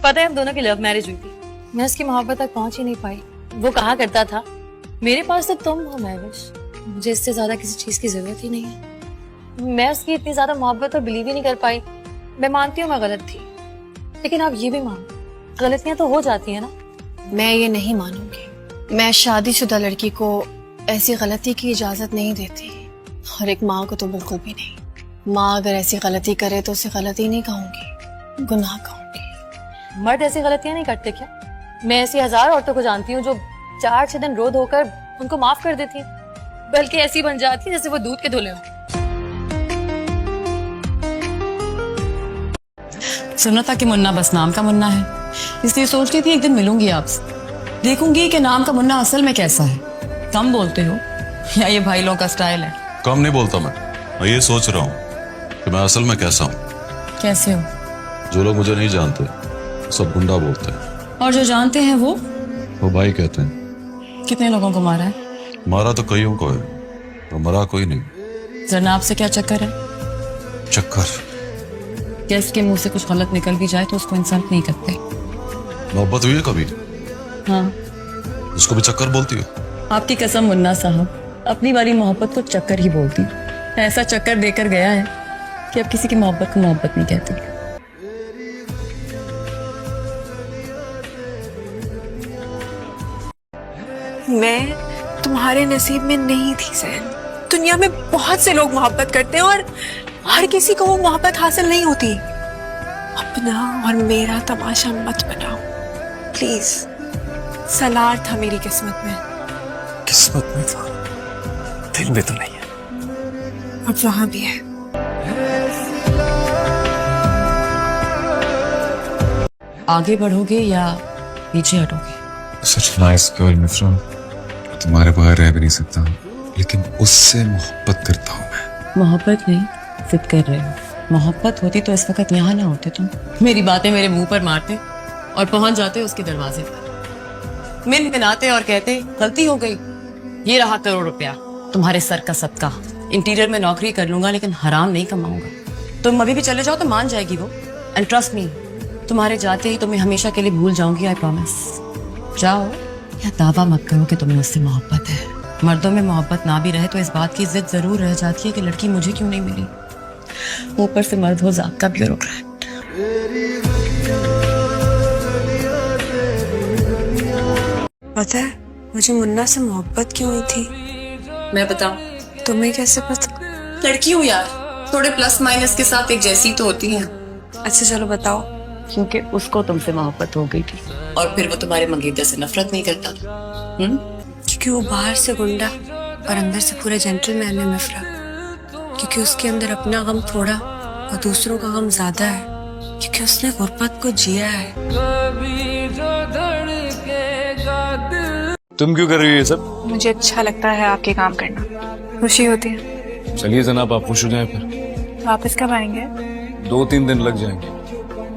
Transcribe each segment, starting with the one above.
पता है हम दोनों की लव मैरिज हुई थी। मैं उसकी मोहब्बत तक पहुंच ही नहीं पाई। वो कहा करता था मेरे पास तो तुम हो महविश, मुझे इससे ज्यादा किसी चीज की जरूरत ही नहीं है। मैं उसकी इतनी ज्यादा मोहब्बत पर बिलीव ही नहीं कर पाई। मैं मानती हूँ मैं गलत थी, लेकिन आप ये भी मानो गलतियां तो हो जाती है ना। मैं ये नहीं मानूंगी। मैं शादीशुदा लड़की को ऐसी गलती की इजाजत नहीं देती, और एक माँ को तो बिल्कुल भी नहीं। माँ अगर ऐसी गलती करे तो उसे गलती नहीं कहूंगी, गुनाह कहूंगी। मर्द ऐसी गलतियां नहीं करते क्या? मैं ऐसी हजार औरतों को जानती हूँ जो 4-6 दिन रो धोकर उनको माफ कर देती है, बल्कि ऐसी बन जाती है जैसे वो दूध के धुले हो। सुना था कि मुन्ना बस नाम का मुन्ना है, इसलिए सोच रही थी एक दिन मिलूंगी आपसे, देखूंगी कि नाम का मुन्ना असल में कैसा है। कम बोलते हो या ये भाई लोगों का स्टाइल है? कम नहीं बोलता मैं ये सोच रहा हूँ कि मैं असल में कैसा हूँ। कैसे हो? जो लोग मुझे नहीं जानते सब गुंडा बोलते हैं, और जो जानते हैं वो भाई कहते हैं। कितने लोगों को मारा है? मारा तो कईयों को है, तो मरा कोई नहीं। जनाब से क्या चक्कर है? चक्कर? गेस्ट के मुंह से कुछ गलत निकल भी जाए तो उसको इंसल्ट नहीं करते। मोहब्बत हुई है कभी? हाँ। उसको भी चक्कर बोलती हो? आपकी कसम मुन्ना साहब, अपनी वाली मोहब्बत को चक्कर ही बोलती। ऐसा चक्कर देकर गया है कि अब किसी की मोहब्बत को मोहब्बत नहीं कहती। मैं तुम्हारे नसीब में नहीं थी ज़ैन। दुनिया में बहुत से लोग मोहब्बत करते हैं और हर किसी को वो मोहब्बत हासिल नहीं होती। अपना और मेरा तमाशा मत बनाओ प्लीज। सलार था मेरी किस्मत में। किस्मत में था, दिल में तो नहीं है। अब वहां भी है। आगे बढ़ोगे या पीछे हटोगे? सच नाइस गर्ल मिफ्रा, तुम्हारे बगैर रह भी नहीं सकता, लेकिन उससे मोहब्बत करता हूँ मैं। मोहब्बत नहीं, जिद कर रहे हो। मोहब्बत होती तो इस वक्त यहाँ ना होते तुम। मेरी बातें मेरे मुंह पर मारते और पहुंच जाते उसके दरवाजे पर, मिन मिनाते और कहते गलती हो गई, ये रहा करोड़ रुपया, तुम्हारे सर का सदका। इंटीरियर में नौकरी कर लूंगा लेकिन हराम नहीं कमाऊंगा। तुम अभी भी चले जाओ तो मान जाएगी वो, एंड ट्रस्ट मी, तुम्हारे जाते ही तुम्हें हमेशा के लिए भूल जाऊंगी, आई प्रॉमिस। जाओ, या दावा मत करो कि तुम्हें उससे मोहब्बत है। मर्दों में मोहब्बत ना भी रहे तो इस बात की इज्जत जरूर रह जाती है कि लड़की मुझे क्यों नहीं मिली। ऊपर से मर्द हो जात का ब्यूरोक्रेट। पता है मुझे मुन्ना से मोहब्बत क्यों हुई थी? मैं बताऊं? तुम्हें कैसे पता? लड़की हूँ यार, थोड़े प्लस माइनस के साथ एक जैसी तो होती है। अच्छा चलो बताओ। क्योंकि उसको तुमसे मोहब्बत हो गई थी और फिर वो तुम्हारे मंगेतर से नफरत नहीं करता था। क्योंकि वो बाहर से गुंडा और अंदर से पूरा जेंटलमैन है मिफ्रा। क्योंकि उसके अंदर अपना गम थोड़ा और दूसरों का गम ज्यादा है। क्योंकि उसने गुर्बत को जिया है। तुम क्यों कर रही हो ये सब? मुझे अच्छा लगता है आपके काम करना, खुशी होती है। चलिए जनाब, आप खुश हो जाए। फिर वापस कब आएंगे? 2-3 दिन लग जाएंगे।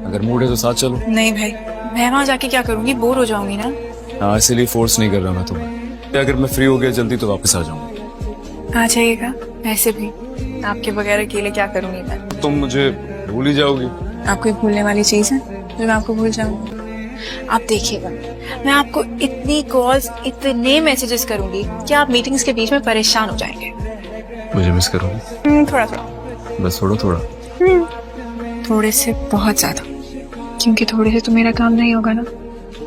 अगर मूड है तो साथ चलो। नहीं भाई, मैं वहाँ जाके क्या करूँगी, बोर हो जाऊंगी ना। हाँ, इसीलिए फोर्स नहीं कर रहा मैं तुम्हें। अगर मैं फ्री हो गया जल्दी तो वापस आ जाऊंगा। आ जाइएगा। वैसे भी आपके बगैर अकेले क्या करूँगी मैं। तुम मुझे भूल ही जाओगी। आपको भूलने वाली चीज है जो मैं आपको भूल जाऊंगी? आप देखिएगा, मैं आपको इतनी कॉल्स, इतने मैसेजेस करूंगी कि आप मीटिंग्स के बीच में परेशान हो जाएंगे। मुझे मिस करोगी? थोड़ा थोड़ा। बस थोड़ा थोड़ा? थोड़े से बहुत ज्यादा, क्योंकि थोड़े से तो मेरा काम नहीं होगा ना।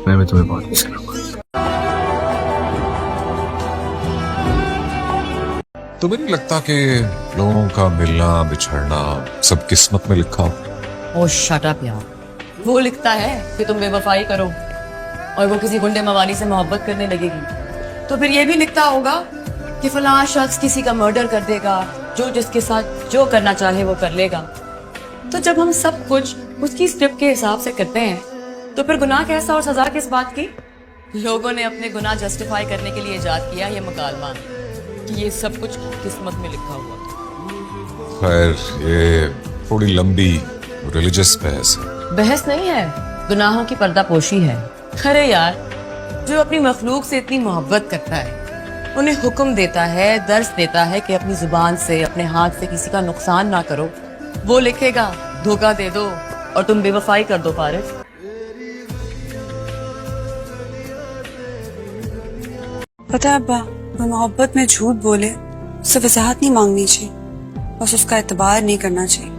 मैं भी तुम्हें बहुत मिस करूंगा। तुम्हें नहीं लगता कि लोगों का मिलना बिछड़ना सब किस्मत में लिखा हो? ओ शट अप यार, वो लिखता है कि तुम बेवफाई करो और वो किसी गुंडे मवाली से मोहब्बत करने लगेगी, तो फिर ये भी लिखता होगा कि फलां शख्स किसी का मर्डर कर देगा, जो जिसके साथ जो करना चाहे वो कर लेगा। तो जब हम सब कुछ उसकी स्क्रिप्ट के हिसाब से करते हैं तो फिर गुनाह कैसा और सजा किस बात की? लोगों ने अपने गुनाह जस्टिफाई करने के लिए इजाद किया ये मुकालमा कि ये सब कुछ किस्मत में लिखा हुआ। खैर, ये थोड़ी लंबी रिलीजियस बहस है। बहस नहीं है, गुनाहों की पर्दापोशी है। अरे यार, जो अपनी मखलूक से इतनी मोहब्बत करता है, उन्हें हुक्म देता है, दर्स देता है कि अपनी जुबान से, अपने हाथ से किसी का नुकसान ना करो, वो लिखेगा धोखा दे दो और तुम बेवफाई कर दो फारिज। पता है अब्बा, वो मोहब्बत में झूठ बोले उससे वजाहत नहीं मांगनी चाहिए, बस उसका एतबार नहीं करना चाहिए।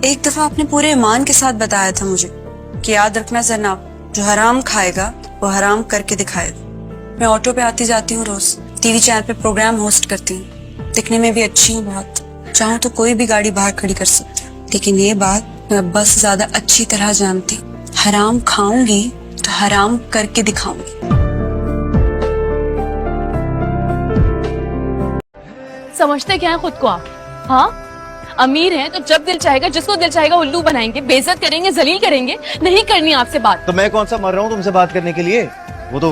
एक दफा आपने पूरे ईमान के साथ बताया था मुझे कि याद रखना जनाब, जो हराम खाएगा वो हराम करके दिखाएगा। मैं ऑटो पे आती जाती हूँ रोज, टीवी चैनल पे प्रोग्राम होस्ट करती हूँ, दिखने में भी अच्छी हूँ बहुत, चाहूँ तो कोई भी गाड़ी बाहर खड़ी कर सकती हूँ। लेकिन ये बात मैं अब्बा से ज्यादा अच्छी तरह जानती हूँ, हराम खाऊंगी तो हराम करके दिखाऊंगी। समझते क्या है खुद को आप? हाँ, अमीर हैं तो जब दिल चाहेगा जिसको दिल चाहेगा उल्लू बनाएंगे, बेइज्जत करेंगे, जलील करेंगे। नहीं करनी आपसे बात। तो मैं कौन सा मर रहा हूँ तुमसे बात करने के लिए? वो तो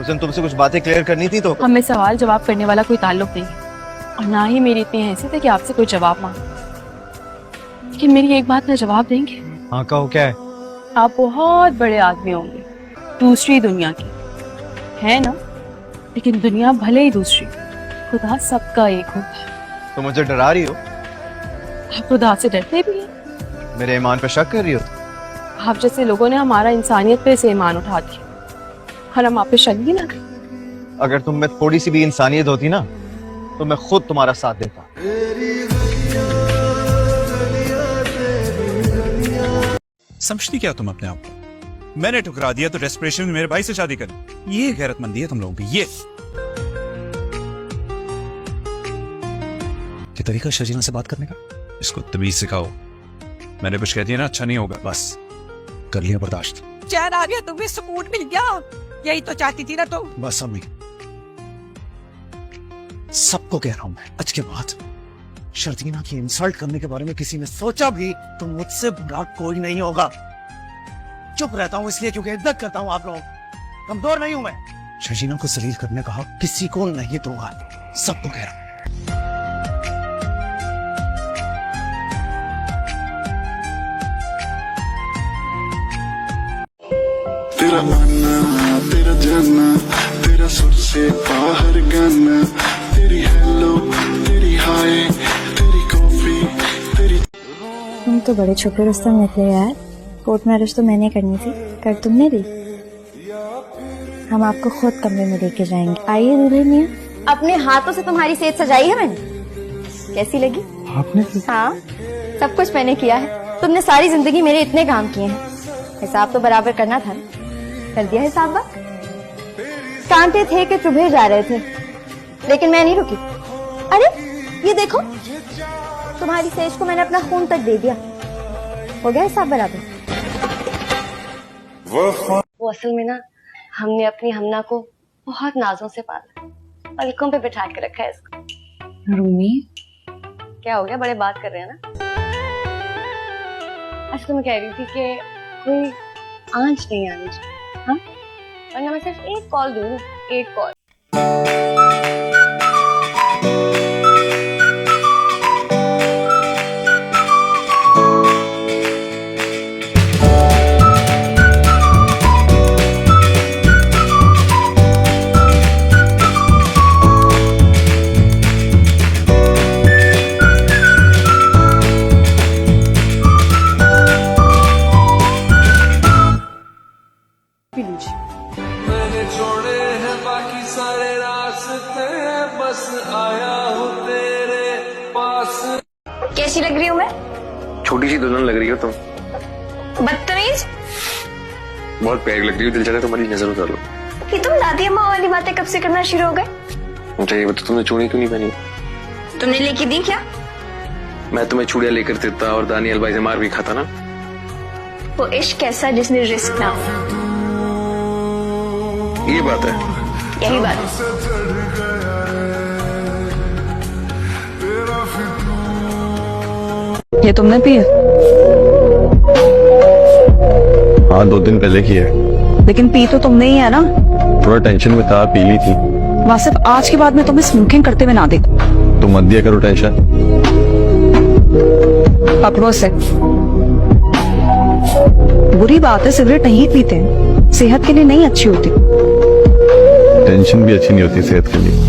उस दिन तुमसे कुछ बातें क्लियर करनी थी तो। हमें सवाल जवाब करने वाला कोई ताल्लुक नहीं है, और ना ही मेरी इतनी हैसियत है कि आपसे कोई जवाब मांगे। लेकिन मेरी एक बात ना जवाब देंगे? हाँ कहो, क्या है? आप बहुत बड़े आदमी होंगे, दूसरी दुनिया के है ना, लेकिन दुनिया भले ही दूसरी, खुदा सबका एक होता है। तो मुझे डरा रही हो? आप खुदा से डरते भी हैं? मेरे ईमान पे शक कर रही हो? आप जैसे लोगों ने हमारा इंसानियत पे से ईमान उठा दिया, और हम आप पे शक भी ना करें। अगर तुम में थोड़ी सी भी इंसानियत होती ना तो मैं खुद तुम्हारा साथ देता। समझती क्या तुम अपने आप को? मैंने ठुकरा दिया तो डेस्परेशन में मेरे भाई से शादी कर, ये गैरतमंदी है तुम लोगों की। ये तरीका शजीना से बात करने का, इसको तमीज सिखाओ। मैंने कुछ कह दिया ना अच्छा नहीं होगा, बस कर लिया बर्दाश्त। चैन आ गया, तुम्हें सुकून मिल गया, यही तो चाहती थी ना तुम। बस अम्मी, सबको कह रहा हूं मैं, आज के बाद शर्जीना की इंसल्ट करने के बारे में किसी ने सोचा भी तो मुझसे बुरा कोई नहीं होगा। चुप रहता हूं इसलिए क्योंकि इज्जत करता हूं आप लोग, कमजोर नहीं हूं मैं। शर्जीना को जलील करने का हक किसी को नहीं दूंगा, सबको कह रहा हूं। तेरा मानना, तेरा जानना, तेरा सुर से बाहर गाना, तेरी हेलो, तेरी हाय, तेरी कॉफी, तेरी। तुम तो बड़े छुपे रुस्तम निकले यार। कोर्ट मैरिज तो मैंने करनी थी, कर तुमने दी। हम आपको खुद कमरे में लेके जाएंगे। आइए दूल्हे मियां। अपने हाथों से तुम्हारी सेज सजाई है मैंने, कैसी लगी? आपने? हाँ, सब कुछ मैंने किया है। तुमने सारी जिंदगी मेरे इतने काम किए हैं, हिसाब तो बराबर करना था ना। कर दिया हिसाब बा? कांटे थे कि चुभे जा रहे थे, लेकिन मैं नहीं रुकी। अरे ये देखो, तुम्हारी सेज को मैंने अपना खून तक दे दिया। हो गया हिसाब बराबर। वो असल में ना, हमने अपनी हमना को बहुत नाजों से पाला, पलकों पे बिठा के रखा है इसको। रूमी, क्या हो गया, बड़े बात कर रहे हैं ना। अच्छा तो मैं कह रही थी कि कोई आंच नहीं आनी चाहिए, हाँ? वरना मैं सिर्फ एक कॉल दूँ, एक कॉल। मैंने छोड़े हैं बाकी सारे रास्ते, बस आया हूँ तेरे पास। कैसी लग रही हूँ मैं? छोटी सी दुल्हन लग रही हो तुम। बदतमीज। बहुत प्यारी लग रही हो, दिल चाहता है तुम्हारी नजर उतार लो। कि तुम दादी अम्मा वाली बातें कब से करना शुरू हो गए? मुझे ये बता, तुमने चूड़ी क्यों नहीं पहनी? तुमने लेके दी क्या? मैं तुम्हें चूड़ियां लेकर देता और दानियल भाई से मार भी खाता ना। वो इश्क कैसा जिसमें रिस्क ना हो। ये बात है, यही बात है। ये तुमने पिए? हाँ 2 दिन पहले की है। लेकिन पी तो तुमने ही है ना। थोड़ा टेंशन में था, पी ली थी। वासिफ, आज के बाद मैं तुम्हें स्मोकिंग करते हुए ना देखूं। तुम मत दिया करो टेंशन। पकड़ो से। बुरी बात है, सिगरेट नहीं पीते हैं, सेहत के लिए नहीं अच्छी होती। टेंशन भी अच्छी नहीं होती सेहत के लिए।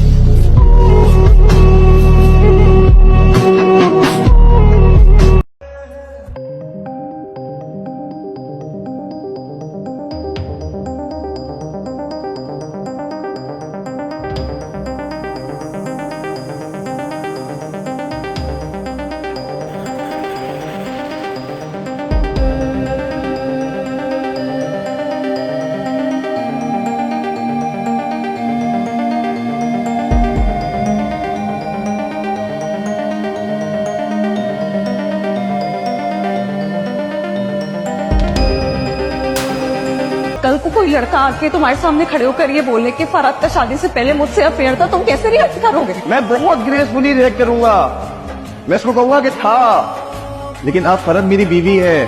कल को कोई लड़का आके तुम्हारे सामने खड़े होकर ये बोले कि फरहत का शादी से पहले मुझसे अफेयर था, तुम कैसे रिएक्ट करोगे? मैं बहुत ग्रेसफुली रिएक्ट करूंगा। मैं इसको कहूंगा कि था, लेकिन अब फरहत मेरी बीवी है।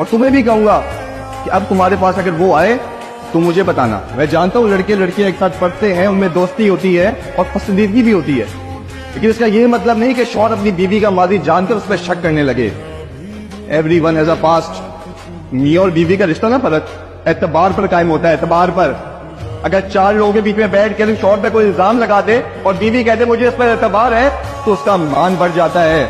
और तुम्हें भी कहूंगा कि अब तुम्हारे पास अगर वो आए तो मुझे बताना। मैं जानता हूँ लड़के लड़कियां एक साथ पढ़ते हैं, उनमें दोस्ती होती है और पसंदीदगी भी होती है, लेकिन इसका ये मतलब नहीं कि शौहर अपनी बीवी का माजी जानकर उस पर शक करने लगे। Everyone has a past. मियां और बीवी का रिश्ता ना फरहत एतबार पर कायम होता है, एतबार पर। अगर 4 लोगों के बीच में बैठ कर शौहर पे कोई इल्जाम लगा दे और बीवी कहते मुझे इस पर एतबार है, तो उसका मान बढ़ जाता है।